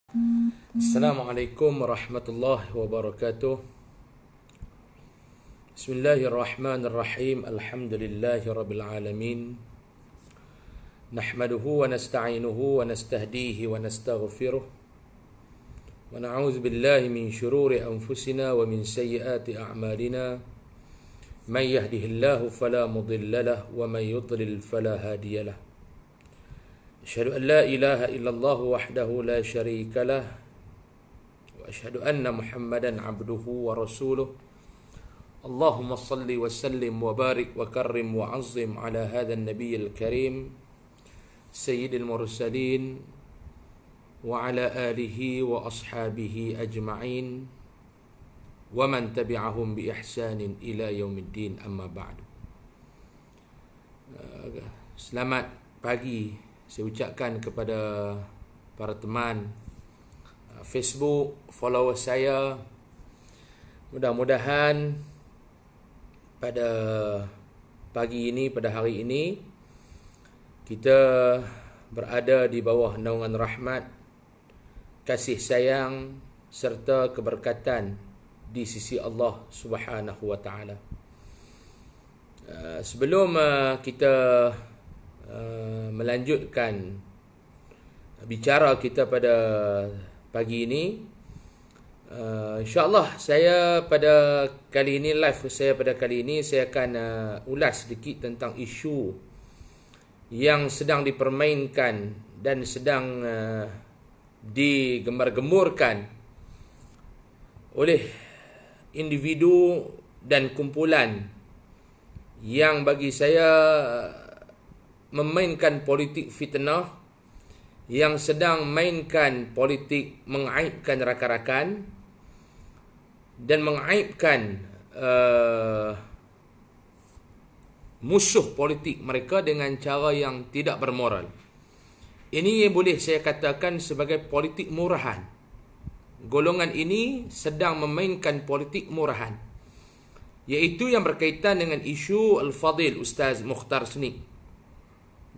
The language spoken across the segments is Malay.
Assalamualaikum warahmatullahi wabarakatuh. Bismillahirrahmanirrahim. Alhamdulillahi rabbil alamin. Nahmaduhu wa nasta'inuhu wa nastahdihi wa nastaghfiruh. Wa na'udzu billahi min shururi anfusina wa min sayyiati a'malina. Man yahdihillahu fala mudilla lahu wa man yudlil fala hadiya lahu. Asyhadu an la ilaha illallah wahdahu la syarika lah. Asyhadu anna Muhammadan abduhu wa rasuluh. Allahumma salli wa sallim wa barik wa karrim wa azim ala hadha an-nabiyyil karim sayyidil mursalin wa ala alihi wa ashabihi ajma'in wa man tabi'ahum bi ihsanin ila yaumiddin, amma ba'du. Selamat pagi saya ucapkan kepada para teman Facebook, followers saya. Mudah-mudahan pada pagi ini, pada hari ini, kita berada di bawah naungan rahmat, kasih sayang serta keberkatan di sisi Allah Subhanahu wa taala. Sebelum kita melanjutkan bicara kita pada pagi ini, insyaAllah saya pada kali ini, live saya pada kali ini, saya akan ulas sedikit tentang isu yang sedang dipermainkan dan sedang digembar-gemburkan oleh individu dan kumpulan yang bagi saya memainkan politik fitnah, yang sedang mainkan politik mengaibkan rakan-rakan dan mengaibkan musuh politik mereka dengan cara yang tidak bermoral. Ini boleh saya katakan sebagai politik murahan. Golongan ini sedang memainkan politik murahan, iaitu yang berkaitan dengan isu Al-Fadil Ustaz Mukhtar Sneak.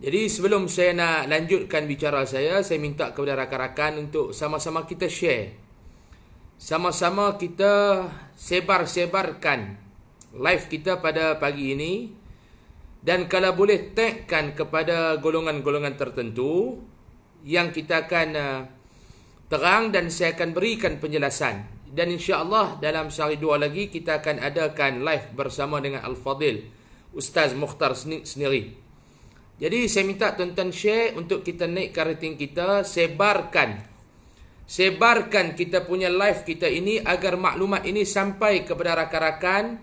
Jadi sebelum saya nak lanjutkan bicara saya minta kepada rakan-rakan untuk sama-sama kita share. Sama-sama kita sebar-sebarkan live kita pada pagi ini. Dan kalau boleh tagkan kepada golongan-golongan tertentu yang kita akan terang dan saya akan berikan penjelasan. Dan insya-Allah dalam sehari dua lagi kita akan adakan live bersama dengan Al-Fadil Ustaz Mukhtar Sneak sendiri. Jadi saya minta tuan-tuan share untuk kita naikkan rating kita, sebarkan kita punya live kita ini agar maklumat ini sampai kepada rakan-rakan,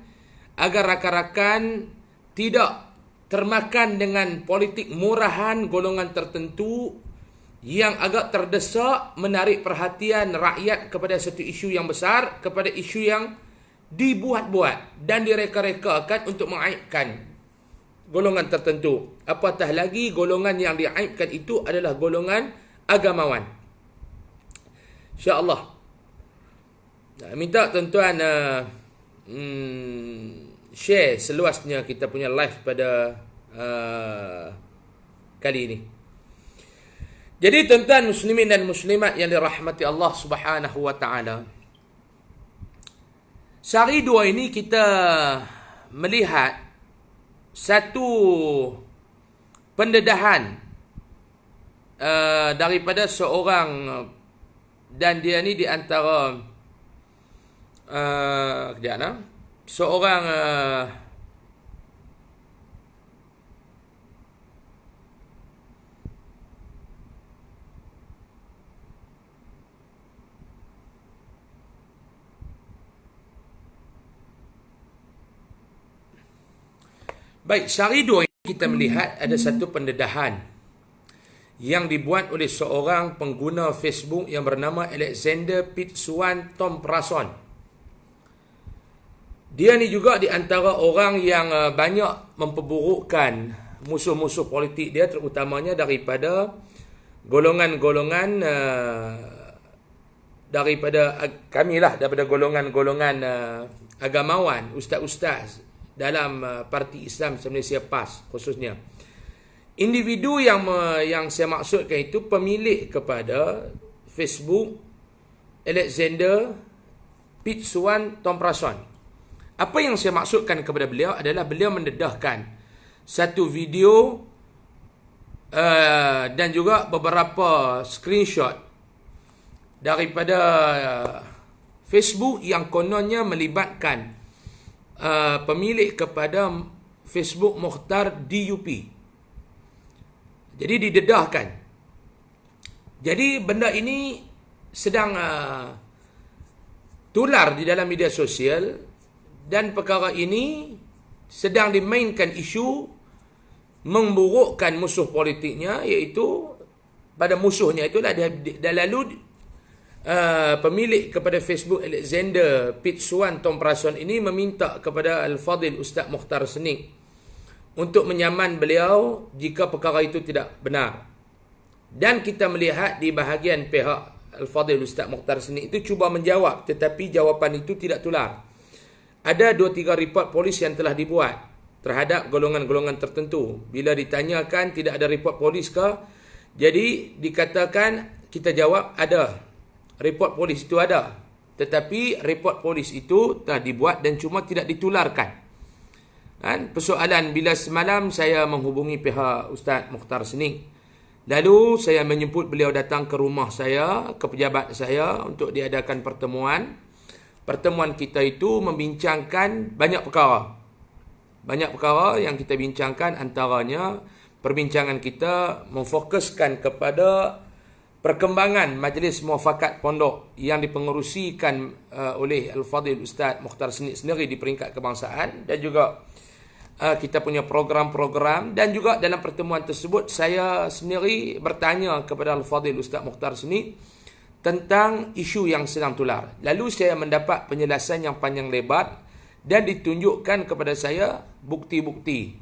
agar rakan-rakan tidak termakan dengan politik murahan golongan tertentu yang agak terdesak menarik perhatian rakyat kepada satu isu yang besar, kepada isu yang dibuat-buat dan direka-rekakan untuk mengaibkan golongan tertentu. Apatah lagi golongan yang diaibkan itu adalah golongan agamawan. InsyaAllah. Minta tuan-tuan share seluasnya kita punya live pada kali ini. Jadi tuan-tuan muslimin dan muslimat yang dirahmati Allah Subhanahu wa taala, sehari dua ini kita melihat satu pendedahan daripada seorang, dan dia ni di antara seorang baik, sehari dua ini kita melihat ada satu pendedahan yang dibuat oleh seorang pengguna Facebook yang bernama Alexander Pitsuan Tom Prason. Dia ni juga di antara orang yang banyak memperburukkan musuh-musuh politik dia, terutamanya daripada golongan-golongan daripada kamilah, daripada golongan-golongan agamawan, ustaz-ustaz dalam Parti Islam Malaysia PAS khususnya. Individu yang saya maksudkan itu pemilik kepada Facebook Alexander Pitsuwan Tomprason. Apa yang saya maksudkan kepada beliau adalah beliau mendedahkan satu video dan juga beberapa screenshot daripada Facebook yang kononnya melibatkan pemilik kepada Facebook Mukhtar DUP. Jadi didedahkan. Jadi benda ini sedang tular di dalam media sosial dan perkara ini sedang dimainkan isu memburukkan musuh politiknya, iaitu pada musuhnya itulah dah lalu pemilik kepada Facebook Alexander Pitsuwan Tomprason ini meminta kepada Al-Fadhil Ustaz Mukhtar Senik untuk menyaman beliau jika perkara itu tidak benar. Dan kita melihat di bahagian pihak Al-Fadhil Ustaz Mukhtar Senik itu cuba menjawab, tetapi jawapan itu tidak tular. Ada 2-3 report polis yang telah dibuat terhadap golongan-golongan tertentu. Bila ditanyakan tidak ada report polis ke? Jadi dikatakan, kita jawab ada. Report polis itu ada. Tetapi report polis itu telah dibuat dan cuma tidak ditularkan. Kan? Persoalan bila semalam saya menghubungi pihak Ustaz Mukhtar Senik. Lalu saya menjemput beliau datang ke rumah saya, ke pejabat saya untuk diadakan pertemuan. Pertemuan kita itu membincangkan banyak perkara. Banyak perkara yang kita bincangkan, antaranya perbincangan kita memfokuskan kepada perkembangan Majlis Muafakat Pondok yang dipengerusikan oleh Al-Fadhil Ustaz Mukhtar Senik sendiri di peringkat kebangsaan, dan juga kita punya program-program. Dan juga dalam pertemuan tersebut saya sendiri bertanya kepada Al-Fadhil Ustaz Mukhtar Senik tentang isu yang sedang tular. Lalu saya mendapat penjelasan yang panjang lebar dan ditunjukkan kepada saya bukti-bukti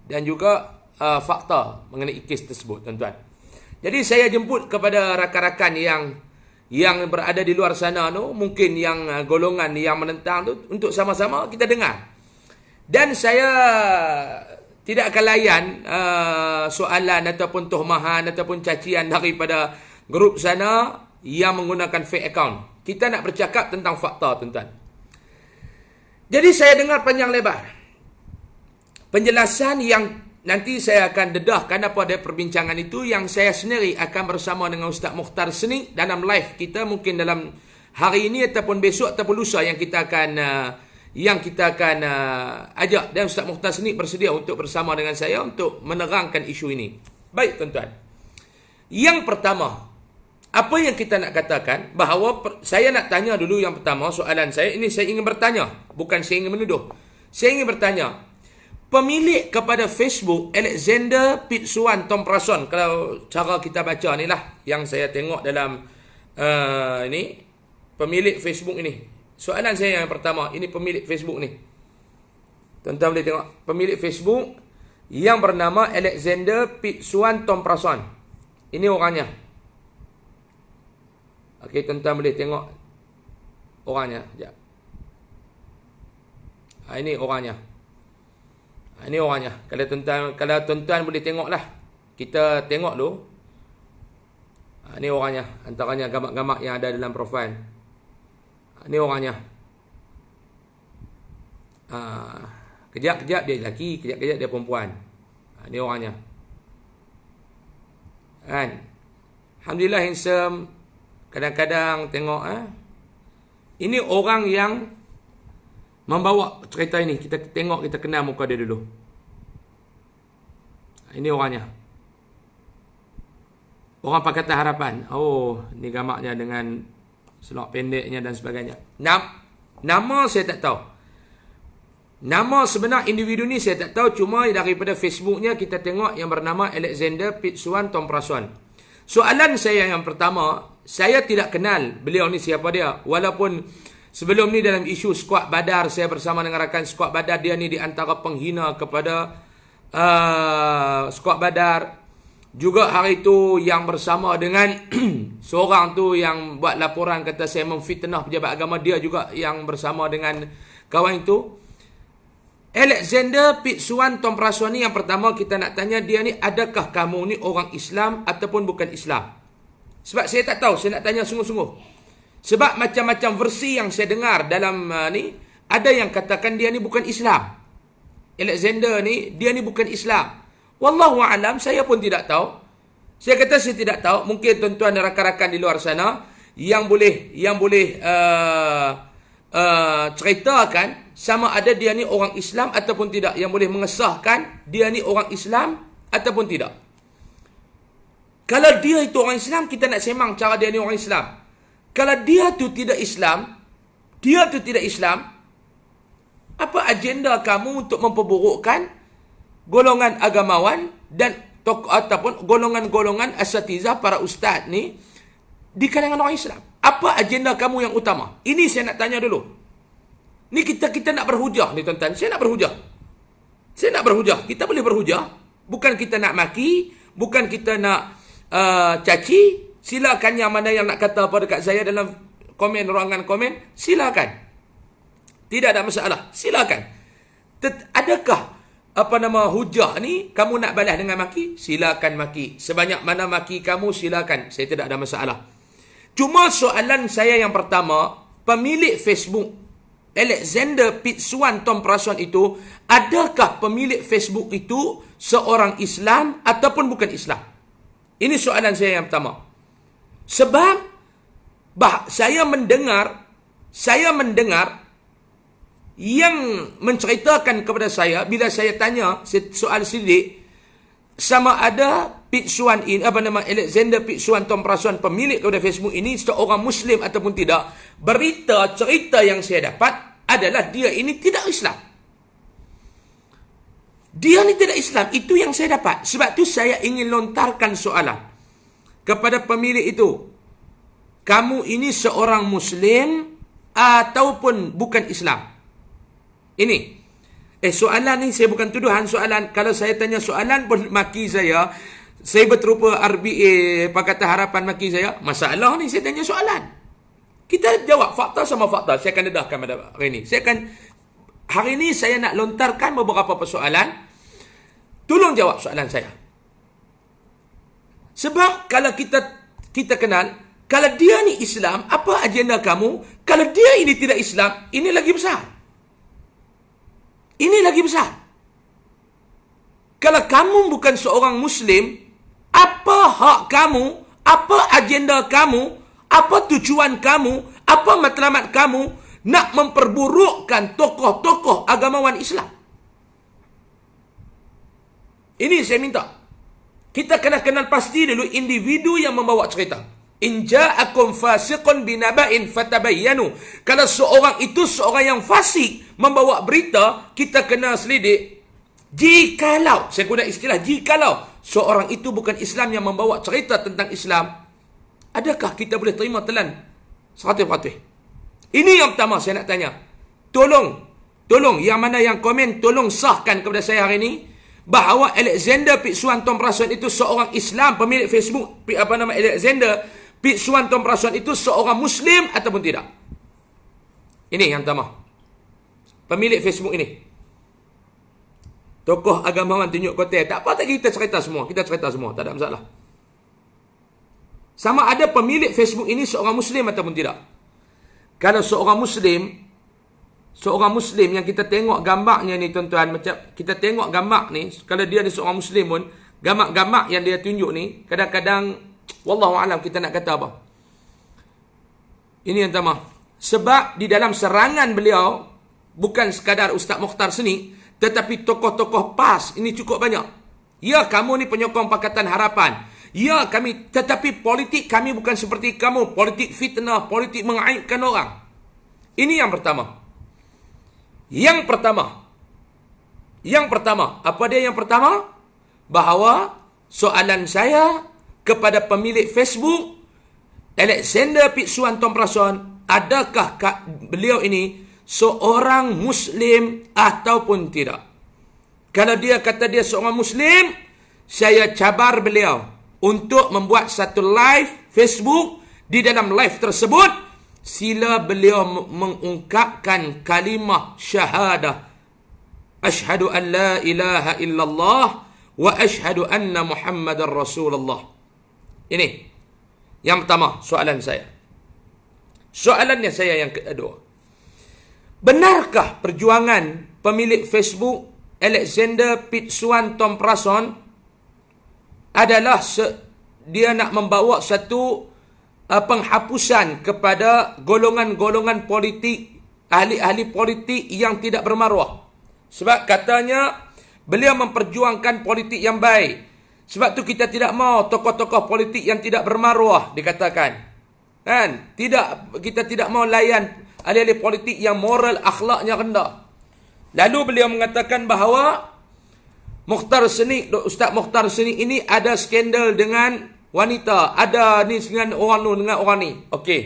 dan juga fakta mengenai kes tersebut, tuan-tuan. Jadi saya jemput kepada rakan-rakan yang berada di luar sana tu, mungkin yang golongan yang menentang tu, untuk sama-sama kita dengar. Dan saya tidak akan layan soalan ataupun tuhmahan ataupun cacian daripada grup sana yang menggunakan fake account. Kita nak bercakap tentang fakta, tuan-tuan. Jadi saya dengar panjang lebar penjelasan yang nanti saya akan dedahkan apa ada perbincangan itu, yang saya sendiri akan bersama dengan Ustaz Mukhtar Senik dalam live kita, mungkin dalam hari ini ataupun besok ataupun lusa, yang kita akan ajak, dan Ustaz Mukhtar Senik bersedia untuk bersama dengan saya untuk menerangkan isu ini. Baik, tuan-tuan. Yang pertama, apa yang kita nak katakan, bahawa saya nak tanya dulu yang pertama, soalan saya ini, saya ingin bertanya, bukan saya ingin menuduh. Saya ingin bertanya, pemilik kepada Facebook Alexander Pitsuwan Tomprason, kalau cara kita baca ni lah yang saya tengok dalam ini, pemilik Facebook ini. Soalan saya yang pertama, ini pemilik Facebook ni. Tuan-tuan boleh tengok pemilik Facebook yang bernama Alexander Pitsuwan Tomprason. Ini orangnya. Okey, tuan-tuan boleh tengok orangnya. Sekejap. Ini orangnya. Ini orangnya. Kalau tuan-tuan boleh tengoklah. Kita tengok dulu. Ini orangnya. Antaranya gambar-gambar yang ada dalam profil. Ini orangnya. Kejap-kejap dia lelaki, kejap-kejap dia perempuan. Ini orangnya. Kan? Alhamdulillah handsome. Kadang-kadang tengok. Ini orang yang membawa cerita ini. Kita tengok, kita kenal muka dia dulu. Ini orangnya. Orang Pakatan Harapan. Oh, ni gambarnya dengan selok pendeknya dan sebagainya. Nama saya tak tahu. Nama sebenar individu ni saya tak tahu. Cuma daripada Facebooknya kita tengok yang bernama Alexander Pitsuwan Tomprason. Soalan saya yang pertama, saya tidak kenal beliau ni siapa dia. Walaupun sebelum ni dalam isu Skuad Badar, saya bersama dengan rakan Skuad Badar, dia ni di antara penghina kepada Skuad Badar. Juga hari itu yang bersama dengan seorang tu yang buat laporan kata saya memfitnah pejabat agama, dia juga yang bersama dengan kawan itu. Alexander Pitsuwan Tomprason ni yang pertama kita nak tanya dia ni, adakah kamu ni orang Islam ataupun bukan Islam? Sebab saya tak tahu, saya nak tanya sungguh-sungguh. Sebab macam-macam versi yang saya dengar dalam ni, ada yang katakan dia ni bukan Islam. Alexander ni, dia ni bukan Islam. Wallahu a'lam, saya pun tidak tahu. Saya kata saya tidak tahu. Mungkin tuan-tuan dan rakan-rakan di luar sana yang boleh ceritakan sama ada dia ni orang Islam ataupun tidak, yang boleh mengesahkan dia ni orang Islam ataupun tidak. Kalau dia itu orang Islam, kita nak semang cara dia ni orang Islam. Kalau dia tu tidak Islam, apa agenda kamu untuk memperburukkan golongan agamawan dan ataupun golongan-golongan asatizah, para ustaz ni di kalangan orang Islam? Apa agenda kamu yang utama? Ini saya nak tanya dulu. Ni kita nak berhujah ni tuan-tuan. Saya nak berhujah. Kita boleh berhujah. Bukan kita nak maki, bukan kita nak caci. Silakan yang mana yang nak kata apa dekat saya dalam komen, ruangan komen, silakan. Tidak ada masalah. Silakan. Adakah hujah ni kamu nak balas dengan maki? Silakan maki. Sebanyak mana maki kamu, silakan. Saya tidak ada masalah. Cuma soalan saya yang pertama, pemilik Facebook Alexander Pitsuan Tom Prason itu, adakah pemilik Facebook itu seorang Islam ataupun bukan Islam? Ini soalan saya yang pertama. Sebab saya mendengar yang menceritakan kepada saya bila saya tanya soal sidik, sama ada Pitsuan ini, Alexander Pitsuan Tom Prason, pemilik kepada Facebook ini seorang Muslim ataupun tidak, cerita yang saya dapat adalah dia ini tidak Islam. Dia ni tidak Islam, itu yang saya dapat. Sebab tu saya ingin lontarkan soalan kepada pemilik itu. Kamu ini seorang Muslim ataupun bukan Islam? Ini. Soalan ni saya bukan tuduhan. Soalan, kalau saya tanya soalan pun maki saya berterupa RBA Pakatan Harapan maki saya. Masalah ni saya tanya soalan. Kita jawab fakta sama fakta. Saya akan dedahkan pada hari ini. Hari ini saya nak lontarkan beberapa persoalan. Tolong jawab soalan saya. Sebab kalau kita kenal, kalau dia ni Islam, apa agenda kamu? Kalau dia ini tidak Islam, ini lagi besar. Ini lagi besar. Kalau kamu bukan seorang Muslim, apa hak kamu? Apa agenda kamu? Apa tujuan kamu? Apa matlamat kamu nak memperburukkan tokoh-tokoh agamawan Islam? Ini saya minta. Kita kena kenal pasti dulu individu yang membawa cerita. In ja'akum fasiqun binaba'in fatabayyanu. Kalau seorang itu seorang yang fasik membawa berita, kita kena selidik. Jikalau, saya guna istilah jikalau seorang itu bukan Islam yang membawa cerita tentang Islam, adakah kita boleh terima telan 100%? Ini yang pertama saya nak tanya. Tolong yang mana yang komen, tolong sahkan kepada saya hari ini bahawa Alexander Pitsuan Tom Prason itu seorang Islam, pemilik Facebook Alexander Pitsuan Tom Prason itu seorang Muslim ataupun tidak. Ini yang pertama. Pemilik Facebook ini. Tokoh agamawan tunjuk kotel. Tak apa, tak kita cerita semua. Kita cerita semua. Tak ada masalah. Sama ada pemilik Facebook ini seorang Muslim ataupun tidak. Kalau seorang Muslim yang kita tengok gambarnya ni tuan-tuan, macam kita tengok gambar ni, kalau dia ni seorang Muslim pun, gambar-gambar yang dia tunjuk ni, kadang-kadang, wallahu alam kita nak kata apa. Ini yang pertama. Sebab di dalam serangan beliau, bukan sekadar Ustaz Mokhtar Seni, tetapi tokoh-tokoh PAS ini cukup banyak. Ya, kamu ni penyokong Pakatan Harapan. Ya, tetapi politik kami bukan seperti kamu. Politik fitnah, politik mengaibkan orang. Ini yang pertama. Yang pertama, apa dia yang pertama? Bahawa soalan saya kepada pemilik Facebook Alexander Pitsuan Tom Prason, adakah beliau ini seorang Muslim ataupun tidak? Kalau dia kata dia seorang Muslim, saya cabar beliau untuk membuat satu live Facebook. Di dalam live tersebut, sila beliau mengungkapkan kalimah syahadah, asyhadu an la ilaha illallah wa asyhadu anna Muhammadar Rasulullah. Ini. Yang pertama, soalan saya. Soalannya saya yang kedua. Benarkah perjuangan pemilik Facebook Alexander Pitsuan Thomprason adalah dia nak membawa satu penghapusan kepada golongan-golongan politik, ahli-ahli politik yang tidak bermaruah. Sebab katanya beliau memperjuangkan politik yang baik. Sebab tu kita tidak mau tokoh-tokoh politik yang tidak bermaruah, dikatakan. Kan? Kita tidak mau layan ahli-ahli politik yang moral akhlaknya rendah. Lalu beliau mengatakan bahawa Ustaz Mukhtar Seni ini ada skandal dengan wanita, ada ni dengan orang ni. Okey.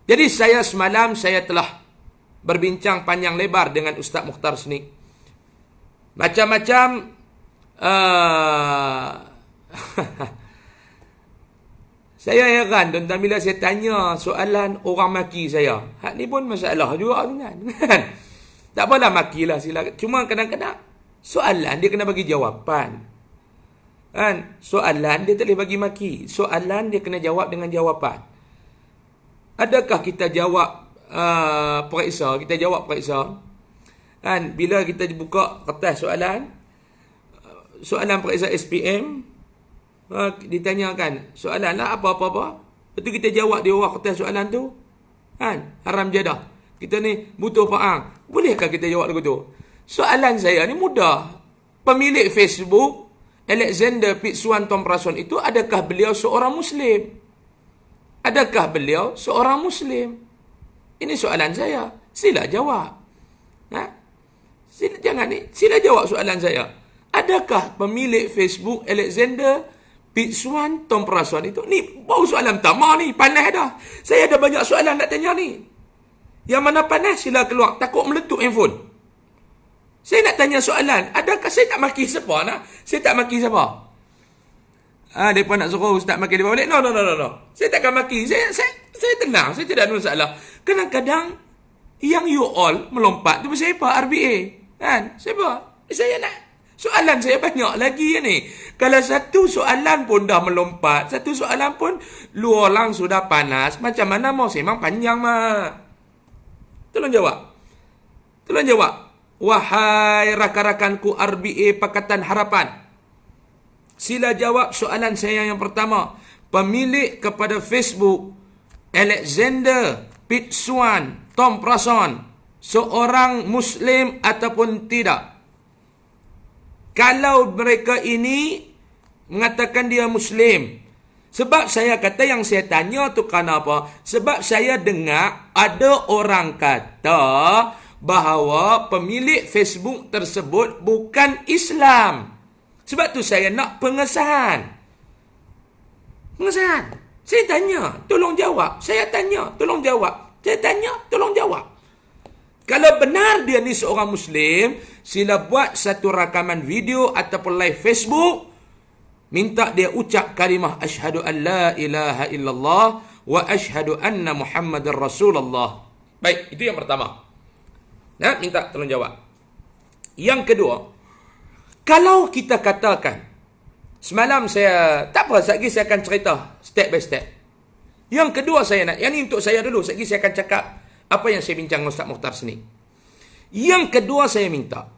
Jadi semalam saya telah berbincang panjang lebar dengan Ustaz Mukhtar Seni. Macam-macam saya heran tuan-tuan bila saya tanya soalan orang maki saya. Hak ni pun masalah juga kan. Tak apalah makilah silakan. Cuma kadang-kadang soalan dia kena bagi jawapan. Kan? Soalan dia tak boleh bagi maki. Soalan dia kena jawab dengan jawapan. Adakah kita jawab periksa? Kita jawab periksa. Kan? Bila kita buka kertas soalan periksa SPM, ditanyakan soalan lah apa-apa. Lepas tu kita jawab di bawah kertas soalan tu. Kan? Haram jadah. Kita ni butuh faang. Bolehkah kita jawab begitu? Soalan saya ni mudah. Pemilik Facebook Alexander Pitsuan Thomprason itu, adakah beliau seorang Muslim? Adakah beliau seorang Muslim? Ini soalan saya. Sila jawab. Sila jawab soalan saya. Adakah pemilik Facebook Alexander Pitsuan Thomprason itu? Ni baru soalan pertama ni. Panas dah. Saya ada banyak soalan nak tanya ni. Yang mana panas sila keluar. Takut meletup handphone. Saya nak tanya soalan. Adakah saya tak maki siapa nak? Saya tak maki siapa? Mereka nak suruh Ustaz maki dia balik. No. Saya takkan maki. Saya tenang. Saya tidak ada masalah. Kadang-kadang yang you all melompat tu siapa? RBA. Kan? Siapa? Saya nak. Soalan saya banyak lagi ni. Kalau satu soalan pun dah melompat, satu soalan pun lu orang sudah panas, macam mana mau semang panjang mah? Tolong jawab. Wahai rakan-rakanku RBA Pakatan Harapan, sila jawab soalan saya yang pertama. Pemilik kepada Facebook Alexander Pitsuan Thomprason seorang Muslim ataupun tidak? Kalau mereka ini mengatakan dia Muslim. Sebab saya kata yang saya tanya tu kenapa? Sebab saya dengar ada orang kata bahawa pemilik Facebook tersebut bukan Islam. Sebab tu saya nak pengesahan. Saya tanya, tolong jawab. Saya tanya, tolong jawab. Saya tanya, tolong jawab. Kalau benar dia ni seorang Muslim, sila buat satu rakaman video ataupun live Facebook. Minta dia ucap kalimah asyhadu an la ilaha illallah wa asyhadu anna Muhammadar Rasulullah. Baik, itu yang pertama. Minta tolong jawab. Yang kedua, kalau kita katakan, semalam saya, tak apa, sekejap saya akan cerita step by step. Yang kedua saya nak, yang ni untuk saya dulu, sekejap saya akan cakap apa yang saya bincang dengan Ustaz Mukhtar Seni. Yang kedua saya minta,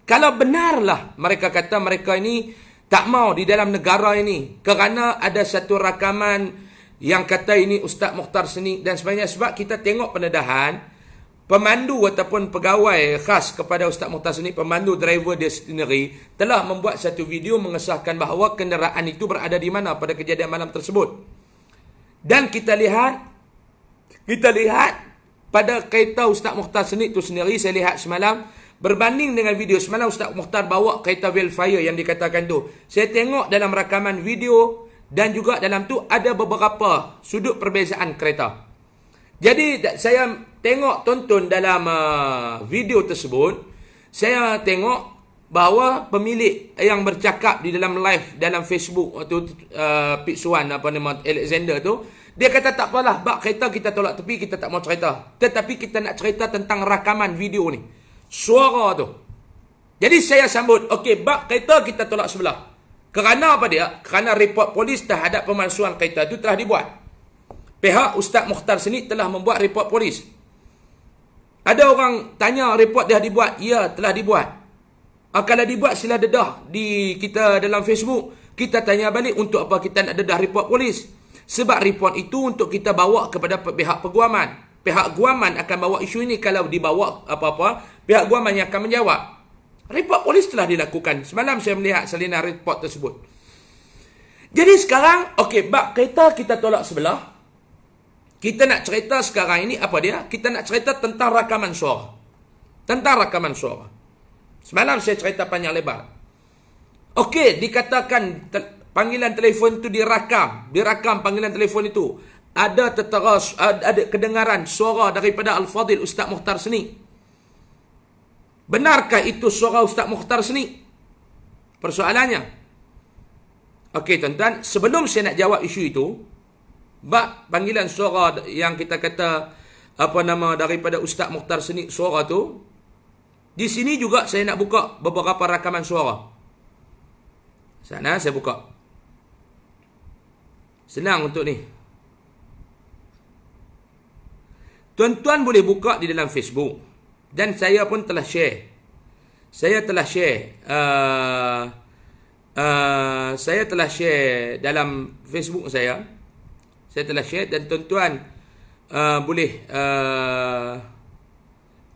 kalau benarlah mereka kata mereka ini tak mau di dalam negara ini kerana ada satu rakaman yang kata ini Ustaz Mukhtar Seni dan sebagainya, sebab kita tengok pendedahan pemandu ataupun pegawai khas kepada Ustaz Mukhtar Seni, pemandu driver dia sendiri telah membuat satu video mengesahkan bahawa kenderaan itu berada di mana pada kejadian malam tersebut. Dan kita lihat pada kereta Ustaz Mukhtar Seni itu sendiri, saya lihat semalam, berbanding dengan video semalam Ustaz Mukhtar bawa kereta Velfire yang dikatakan tu. Saya tengok dalam rakaman video dan juga dalam tu ada beberapa sudut perbezaan kereta. Jadi saya tonton dalam video tersebut, saya tengok bahawa pemilik yang bercakap di dalam live dalam Facebook waktu Pitsuan Alexander tu, dia kata tak apalah, bak kereta kita tolak tepi, kita tak mau cerita. Tetapi kita nak cerita tentang rakaman video ni. Suara tu. Jadi saya sambut, okey, bak kereta kita tolak sebelah. Kerana apa dia? Kerana report polis terhadap pemalsuan kereta itu telah dibuat. pihak Ustaz Mukhtar Senik telah membuat report polis. Ada orang tanya report dah dibuat. Ya, telah dibuat. Kalau dibuat sila dedah di kita dalam Facebook. Kita tanya balik untuk apa kita nak dedah report polis. Sebab report itu untuk kita bawa kepada pihak peguaman. Pihak guaman akan bawa isu ini. Kalau dibawa apa-apa, pihak guaman yang akan menjawab. Report polis telah dilakukan. Semalam saya melihat salinan report tersebut. Jadi sekarang, okey, bab kereta kita tolak sebelah. Kita nak cerita sekarang ini apa dia? Kita nak cerita tentang rakaman suara. Tentang rakaman suara. Semalam saya cerita panjang lebar. Okey, dikatakan panggilan telefon itu dirakam. Dirakam panggilan telefon itu. Ada tertera, ada kedengaran suara daripada Al-Fadhil Ustaz Mukhtar Senik. Benarkah itu suara Ustaz Mukhtar Senik? Persoalannya. Okey tuan-tuan, sebelum saya nak jawab isu itu, bab panggilan suara yang kita kata daripada Ustaz Mukhtar Senik suara tu, di sini juga saya nak buka beberapa rakaman suara. Sana saya buka. Senang untuk ni. Tuan-tuan boleh buka di dalam Facebook. Dan saya pun telah share. Saya telah share dalam Facebook saya. Saya telah share dan tuan-tuan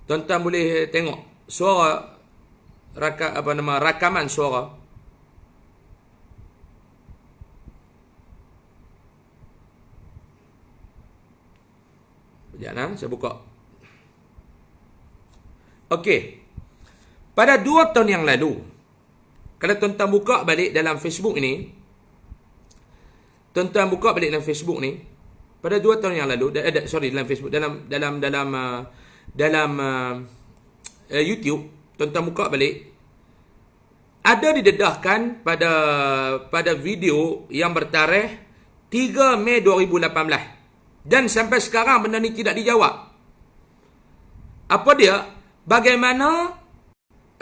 tuan-tuan boleh tengok suara rakaman suara. Sekejap, saya buka. Okey. Pada 2 tahun yang lalu, kalau tuan-tuan buka balik dalam Facebook ni, pada 2 tahun yang lalu, dalam Facebook, dalam YouTube, tuan-tuan buka balik, ada didedahkan pada video yang bertarikh 3 Mei 2018. Dan sampai sekarang benda ni tidak dijawab. Apa dia? Bagaimana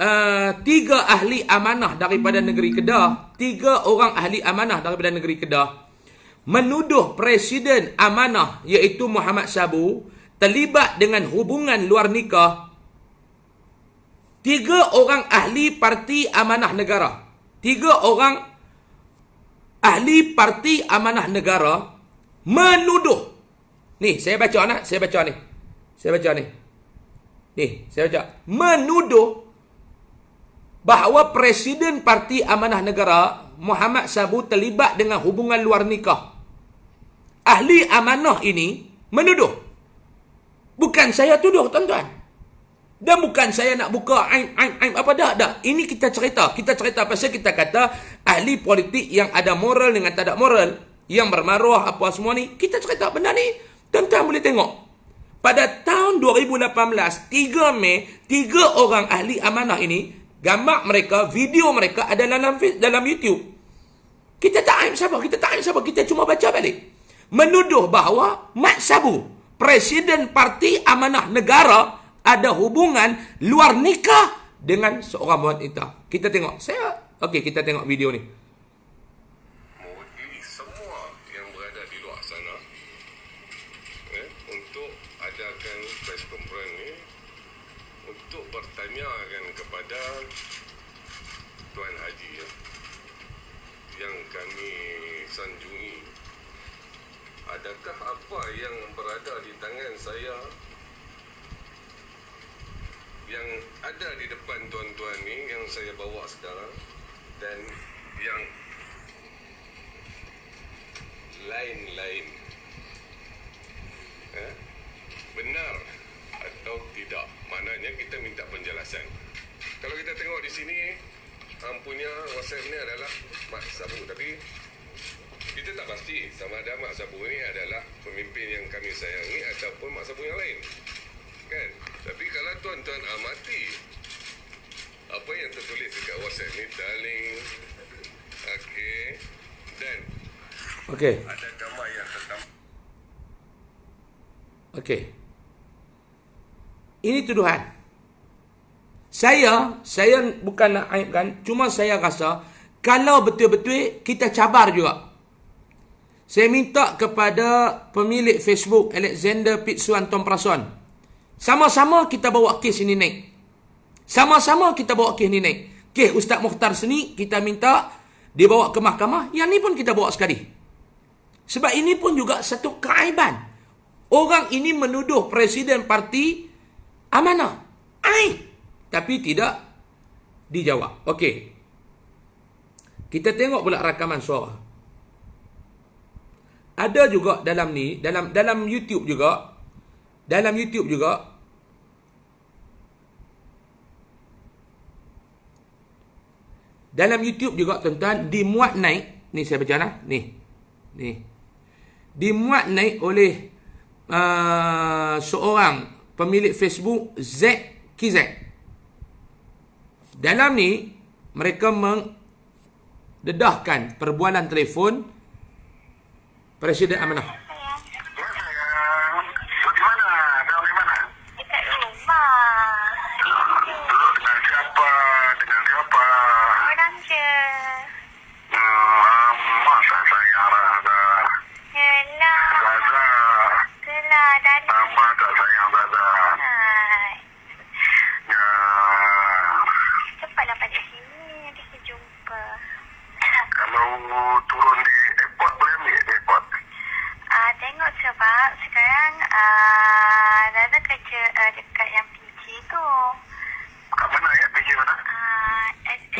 3 ahli amanah daripada negeri Kedah, 3 orang ahli amanah daripada negeri Kedah menuduh Presiden amanah iaitu Muhammad Sabu terlibat dengan hubungan luar nikah 3 orang ahli parti amanah negara. 3 orang ahli parti amanah negara menuduh. Ni, saya baca ni. Ni, saya baca. Menuduh bahawa Presiden Parti Amanah Negara Muhammad Sabu terlibat dengan hubungan luar nikah. Ahli amanah ini menuduh. Bukan saya tuduh, tuan-tuan. Dan bukan saya nak buka aib apa dah. Ini kita cerita. Kita cerita pasal kita kata ahli politik yang ada moral dengan tak ada moral, yang bermaruah apa semua ni. Kita cerita benda ni. Tuan-tuan boleh tengok. Pada tahun 2018, 3 Mei, 3 orang ahli amanah ini, gambar mereka, video mereka ada dalam YouTube. Kita tak aib siapa, kita cuma baca balik. Menuduh bahawa Mat Sabu, Presiden Parti Amanah Negara, ada hubungan luar nikah dengan seorang wanita. Kita tengok. Okey, kita tengok video ni. Mewakili semua yang berada di luar sana untuk adakan press conference ni untuk bertanyakan kepada Tuan Haji yang kami sanjungi, adakah apa yang berada di tangan saya, yang ada di depan tuan-tuan ni yang saya bawa sekarang, dan yang lain-lain, benar atau tidak? Maknanya kita minta penjelasan. Kalau kita tengok di sini, punya WhatsApp ni adalah Mat Sabu, tapi kita tak pasti sama ada Mat Sabu ni adalah pemimpin yang kami sayangi ataupun Mat Sabu yang lain, kan? Tapi kalau tuan-tuan amati apa yang tertulis dekat WhatsApp ni, darling, okey, dan ada gambar yang tertambah. Okey. Ini tuduhan. Saya bukan nak aibkan, cuma saya rasa kalau betul-betul kita cabar juga. Saya minta kepada pemilik Facebook Alexander Pitsuan Tom Prason, sama-sama kita bawa kes ini naik. Sama-sama kita bawa kes ini naik. Kes Ustaz Mukhtar Seni kita minta dibawa ke mahkamah. Yang ni pun kita bawa sekali. Sebab ini pun juga satu keaiban. Orang ini menuduh Presiden Parti Amanah. Tapi tidak dijawab. Okey. Kita tengok pula rakaman suara. Ada juga dalam ni, dalam YouTube juga, dalam YouTube tuan-tuan, dimuat naik, ni saya baca lah, ni. Dimuat naik oleh seorang pemilik Facebook ZKZ. Dalam ni mereka mendedahkan perbualan telefon Presiden Amanah. Bagaimana? Dalam di mana? Dekat rumah. Duduk dengan siapa? Dengan siapa? Orang je. Masa saya ada Yelah. Zaza. Itulah tadi. Nama tak sayang Zaza. Hai. Ya. Cepatlah pada sini. Nanti kita jumpa. Kalau turun di airport boleh ambil di airport? Tengok sebab sekarang Zaza kerja dekat yang PJ tu. Kat mana ya? PJ mana?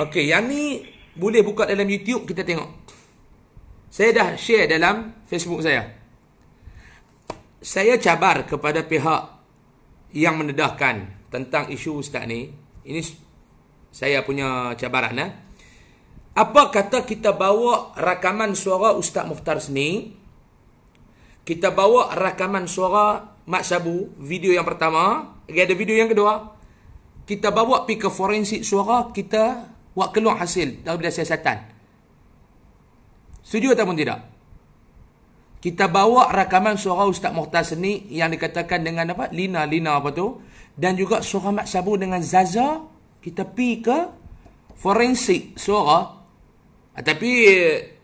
Okey, yang ni boleh buka dalam YouTube, kita tengok. Saya dah share dalam Facebook saya. Saya cabar kepada pihak yang mendedahkan tentang isu Ustaz ni. Ini saya punya cabaran. Apa kata kita bawa rakaman suara Ustaz Mukhtar Seni, kita bawa rakaman suara Mat Sabu, video yang pertama, ada video yang kedua, kita bawa pergi ke forensik suara, kita buat keluar hasil daripada siasatan. Setuju ataupun tidak? Kita bawa rakaman suara Ustaz Mukhtar Seni yang dikatakan dengan apa? Lina apa tu? Dan juga suara Mat Sabu dengan Zaza, kita pergi ke forensik suara. Tapi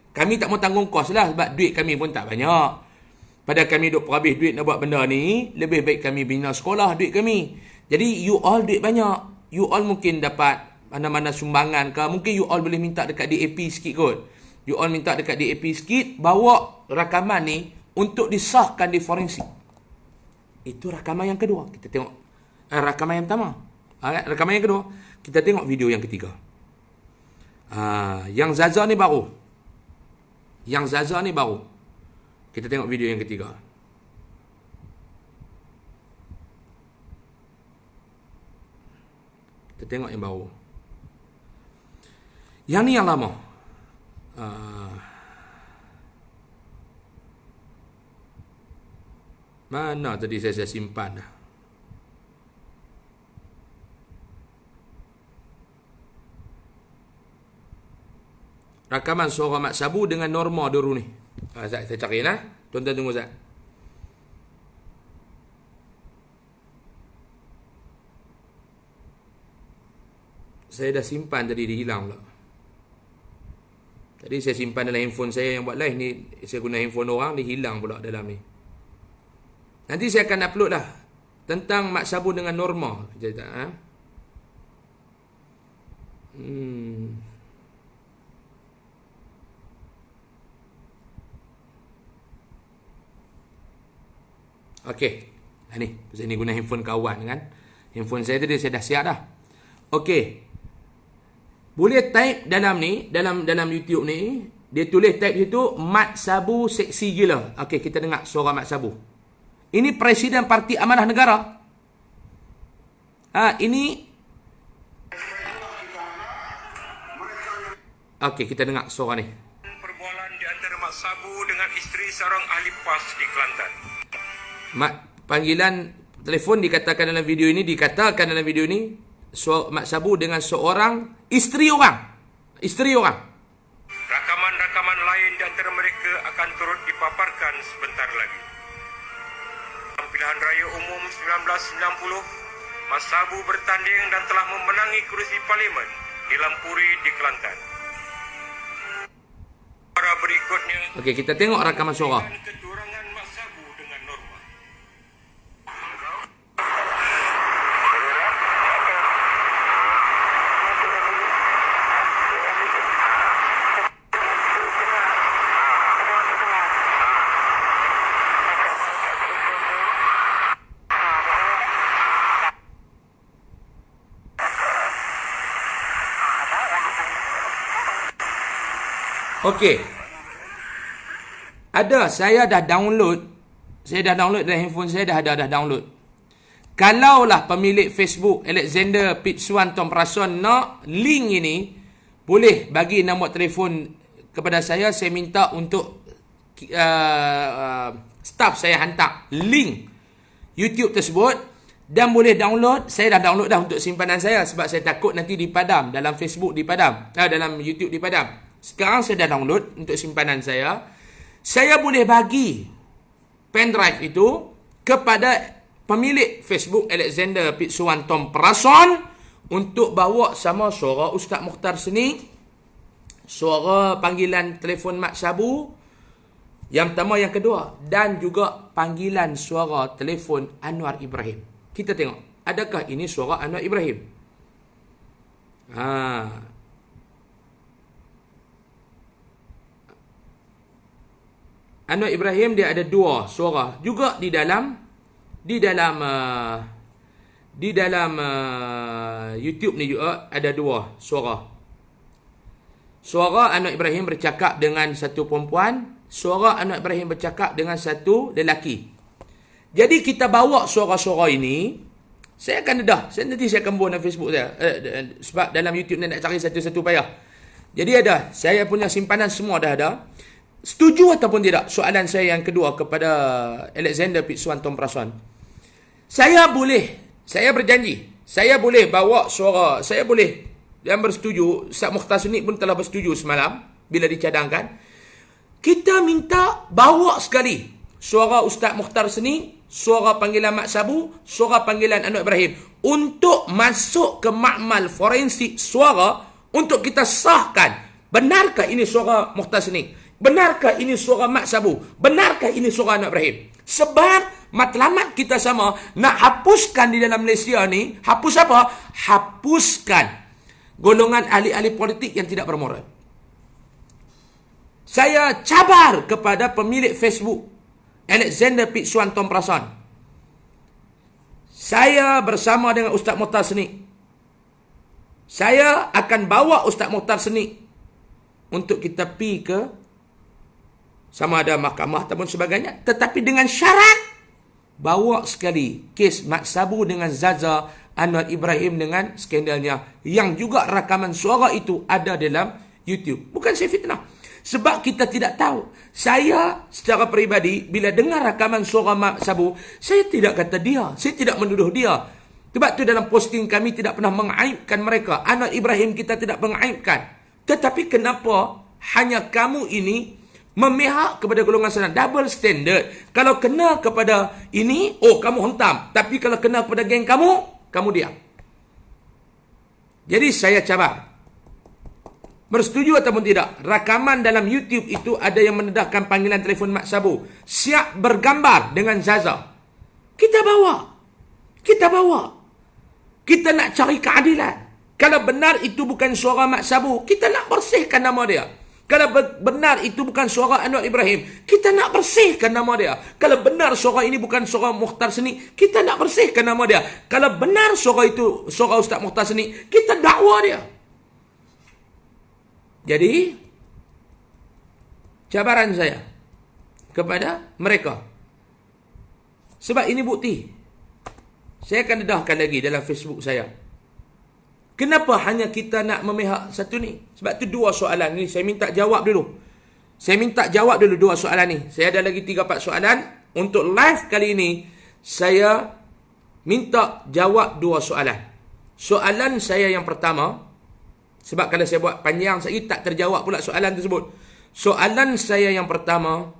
kami tak mau tanggung kos lah sebab duit kami pun tak banyak. Pada kami duk perhabis duit nak buat benda ni, lebih baik kami bina sekolah duit kami. Jadi you all duit banyak. You all mungkin dapat mana-mana sumbangan ke. Mungkin you all boleh minta dekat DAP sikit kot. You all minta dekat DAP sikit, bawa rakaman ni untuk disahkan di forensik. Itu rakaman yang kedua. Kita tengok rakaman yang pertama. Rakaman yang kedua. Kita tengok video yang ketiga. Yang Zaza ni baru. Kita tengok video yang ketiga. Kita tengok yang baru. Yang ni yang lama. Mana tadi saya simpan dah. Rakaman suara Mat Sabu dengan Norma dulu ni. Saya cari lah. Tuan-tuan tunggu Zat. Saya dah simpan tadi, dia hilang pula. Tadi saya simpan dalam handphone saya yang buat live ni. Saya guna handphone orang, dia hilang pula dalam ni. Nanti saya akan upload lah. Tentang Mat Sabu dengan Norma. Sekejap, Okey. Ni, saya ni guna handphone kawan kan. Handphone saya tadi saya dah siap dah. Okey. Boleh type dalam ni, dalam YouTube ni, dia tulis type situ Mat Sabu seksi gila. Okey, kita dengar suara Mat Sabu. Ini Presiden Parti Amanah Negara. Ini okey, kita dengar suara ni. Perbualan di antara Mat Sabu dengan isteri seorang ahli PAS di Kelantan. Panggilan telefon dikatakan dalam video ini, Mat Sabu dengan seorang isteri orang. Rakaman-rakaman lain di antara mereka akan turut dipaparkan sebentar lagi. Dalam pilihan raya umum 1990, Mat Sabu bertanding dan telah memenangi kerusi parlimen di Lampuri di Kelantan. Para berikut berikutnya. Okey, kita tengok rakaman suara. Kecurangan Mak Sabu dengan norma. Okey. Saya dah download dalam handphone saya, dah download. Kalaulah pemilik Facebook Alexander Pitsuan Tom Prason nak link ini, boleh bagi nombor telefon kepada saya minta untuk staff saya hantar link YouTube tersebut dan boleh download. Saya dah download dah untuk simpanan saya sebab saya takut nanti dipadam dalam Facebook, dipadam dalam YouTube dipadam. Sekarang saya dah download untuk simpanan saya. Saya boleh bagi pendrive itu kepada pemilik Facebook Alexander Pitsuan Tom Prason untuk bawa sama suara Ustaz Mukhtar Seni, suara panggilan telefon Mak Sabu yang pertama, yang kedua, dan juga panggilan suara telefon Anwar Ibrahim. Kita tengok, adakah ini suara Anwar Ibrahim? Anwar Ibrahim dia ada dua suara juga di dalam YouTube ni juga ada dua suara. Suara Anwar Ibrahim bercakap dengan satu perempuan, suara Anwar Ibrahim bercakap dengan satu lelaki. Jadi kita bawa suara-suara ini, saya akan nanti saya akan buat dalam Facebook saya. Sebab dalam YouTube ni nak cari satu-satu payah. Jadi saya punya simpanan semua dah ada. Setuju ataupun tidak soalan saya yang kedua kepada Alexander Pitsuan Tom Prason. Saya berjanji, saya boleh bawa suara, saya boleh, yang bersetuju, Ustaz Mukhtar Seni pun telah bersetuju semalam bila dicadangkan. Kita minta bawa sekali suara Ustaz Mukhtar Seni, suara panggilan Mak Sabu, suara panggilan Anwar Ibrahim untuk masuk ke makmal forensik suara untuk kita sahkan. Benarkah ini suara Mukhtar Seni? Benarkah ini suara Mak Sabu? Benarkah ini suara Anwar Ibrahim? Sebab matlamat kita sama nak hapuskan di dalam Malaysia ni, hapus apa? Hapuskan golongan ahli-ahli politik yang tidak bermoral. Saya cabar kepada pemilik Facebook Alexander Pitsuan Tom Prason. Saya bersama dengan Ustaz Mukhtar Seni, saya akan bawa Ustaz Mukhtar Seni untuk kita pergi ke sama ada mahkamah ataupun sebagainya, tetapi dengan syarat bawa sekali kes Mak Sabu dengan Zaza, Anwar Ibrahim dengan skandalnya, yang juga rakaman suara itu ada dalam YouTube. Bukan saya fitnah, sebab kita tidak tahu. Saya secara peribadi bila dengar rakaman suara Mak Sabu, saya tidak kata dia, saya tidak menuduh dia. Sebab tu dalam posting kami tidak pernah mengaibkan mereka. Anwar Ibrahim kita tidak mengaibkan. Tetapi kenapa hanya kamu ini memihak kepada golongan sana? Double standard. Kalau kena kepada ini, kamu hentam. Tapi kalau kena kepada geng kamu diam. Jadi saya cabar. Bersetuju ataupun tidak, rakaman dalam YouTube itu ada yang mendedahkan panggilan telefon Mak Sabu, siap bergambar dengan Zaza. Kita bawa. Kita nak cari keadilan. Kalau benar itu bukan suara Mak Sabu, kita nak bersihkan nama dia. Kalau benar itu bukan suara Anwar Ibrahim, kita nak bersihkan nama dia. Kalau benar suara ini bukan suara Mukhtar Seni, kita nak bersihkan nama dia. Kalau benar suara itu suara Ustaz Mukhtar Seni, kita dakwa dia. Jadi, cabaran saya kepada mereka, sebab ini bukti. Saya akan dedahkan lagi dalam Facebook saya. Kenapa hanya kita nak memihak satu ni? Sebab tu dua soalan ni saya minta jawab dulu. Dua soalan ni. Saya ada lagi 3-4 soalan. Untuk live kali ini, saya minta jawab 2 soalan. Soalan saya yang pertama, sebab kalau saya buat panjang, saya tak terjawab pula soalan tersebut. Soalan saya yang pertama,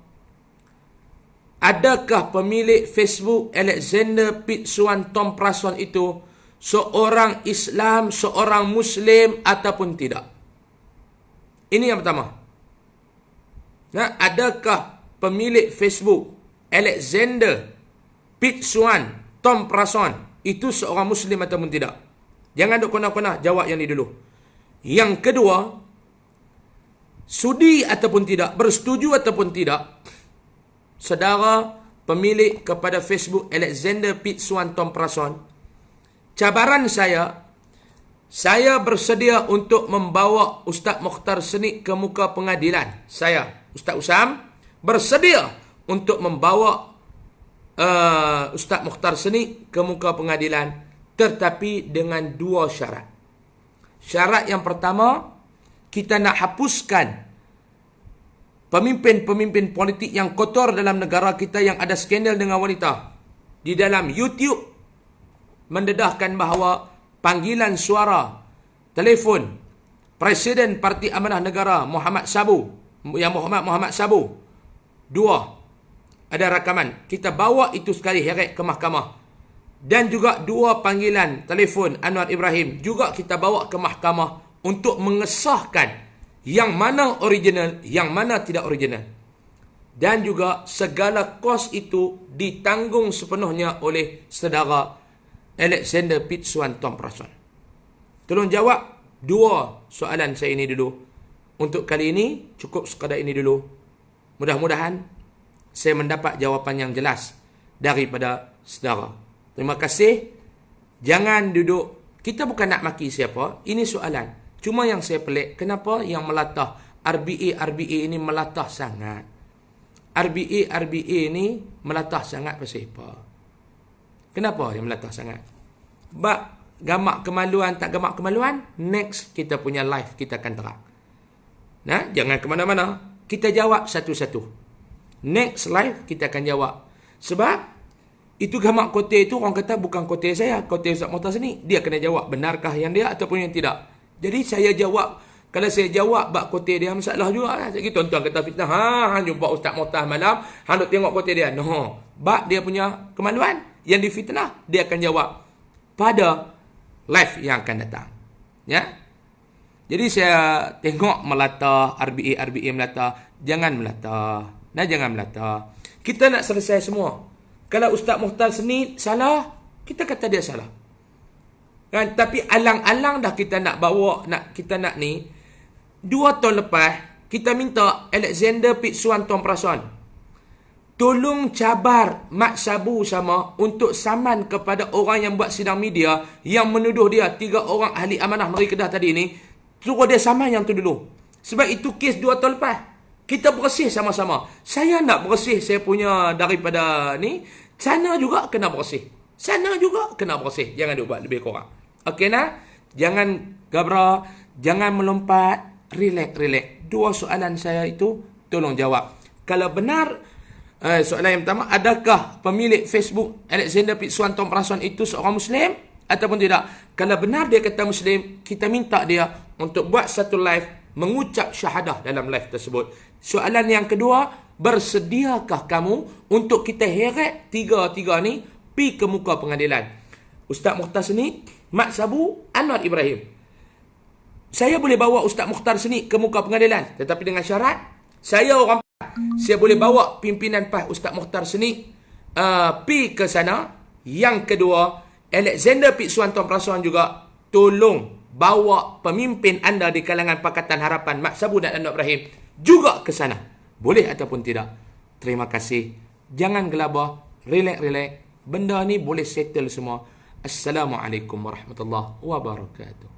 adakah pemilik Facebook Alexander Pitsuan Tom Prason itu seorang Islam, seorang Muslim ataupun tidak? Ini yang pertama. Adakah pemilik Facebook Alexander Pitsuan Tom Prason itu seorang Muslim ataupun tidak? Jangan duk kona-kona, jawab yang ni dulu. Yang kedua, sudi ataupun tidak, bersetuju ataupun tidak, saudara pemilik kepada Facebook Alexander Pitsuan Tom Prason, cabaran saya bersedia untuk membawa Ustaz Mukhtar Senik ke muka pengadilan. Saya, Ustaz Usam, bersedia untuk membawa Ustaz Mukhtar Senik ke muka pengadilan, tetapi dengan 2 syarat. Syarat yang pertama, kita nak hapuskan pemimpin-pemimpin politik yang kotor dalam negara kita yang ada skandal dengan wanita. Di dalam YouTube mendedahkan bahawa panggilan suara telefon Presiden Parti Amanah Negara Muhammad Sabu, Muhammad Sabu, 2 ada rakaman. Kita bawa itu sekali heret ke mahkamah. Dan juga 2 panggilan telefon Anwar Ibrahim juga kita bawa ke mahkamah untuk mengesahkan yang mana original, yang mana tidak original. Dan juga segala kos itu ditanggung sepenuhnya oleh saudara Alexander Pitsuan Tom Prason. Tolong jawab 2 soalan saya ini dulu. Untuk kali ini, cukup sekadar ini dulu. Mudah-mudahan saya mendapat jawapan yang jelas daripada saudara. Terima kasih. Jangan duduk. Kita bukan nak maki siapa. Ini soalan. Cuma yang saya pelik, kenapa yang melatah RBA ini melatah sangat? RBA ini melatah sangat pasal apa? Kenapa yang melatah sangat? Gamak kemaluan, tak gamak kemaluan? Next, kita punya live, kita akan terang. Jangan ke mana-mana. Kita jawab satu-satu. Next live, kita akan jawab. Sebab, itu gamak kote itu, orang kata bukan kote saya, kote Ustaz Mukhtar Senik. Dia kena jawab, benarkah yang dia ataupun yang tidak. Jadi saya jawab, kalau saya jawab bak kote dia, masalah juga lah. Jadi tuan-tuan kata fitnah, han jumpa Ustaz Mukhtar malam, han duk tengok kote dia. No, bak dia punya kemaluan, yang difitnah, dia akan jawab pada live yang akan datang. Ya. Jadi saya tengok melatah, RBA melatah. Jangan melatah. Jangan melatah. Kita nak selesai semua. Kalau Ustaz Mukhtar Senik salah, kita kata dia salah. Kan? Tapi alang-alang dah kita nak bawa, kita nak ni. 2 tahun lepas, kita minta Alexander Pitsuan Tom Prason, tolong cabar Mat Sabu sama untuk saman kepada orang yang buat sidang media yang menuduh dia 3 orang ahli amanah Negeri Kedah tadi ni. Suruh dia saman yang tu dulu. Sebab itu kes 2 tahun lepas. Kita bersih sama-sama. Saya nak bersih saya punya daripada ni. Sana juga kena bersih. Sana juga kena bersih. Jangan buat lebih kurang. Okey nah? Jangan gabra. Jangan melompat. Relax. 2 soalan saya itu tolong jawab. Kalau benar, soalan yang pertama, adakah pemilik Facebook Alexander Pitsuan Tom Prason itu seorang Muslim ataupun tidak? Kalau benar dia kata Muslim, kita minta dia untuk buat satu live mengucap syahadah dalam live tersebut. Soalan yang kedua, bersediakah kamu untuk kita heret 3 ni pergi ke muka pengadilan? Ustaz Mukhtar Senik, Mat Sabu, Anwar Ibrahim. Saya boleh bawa Ustaz Mukhtar Senik ke muka pengadilan, tetapi dengan syarat saya orang saya boleh bawa pimpinan PAS Ustaz Mukhtar Senik pergi ke sana. Yang kedua, Alexander Pitsuan Tom Prason juga tolong bawa pemimpin anda di kalangan Pakatan Harapan Mat Sabu dan Anwar Ibrahim juga ke sana. Boleh ataupun tidak? Terima kasih. Jangan gelabah. Relax. Benda ni boleh settle semua. Assalamualaikum warahmatullahi wabarakatuh.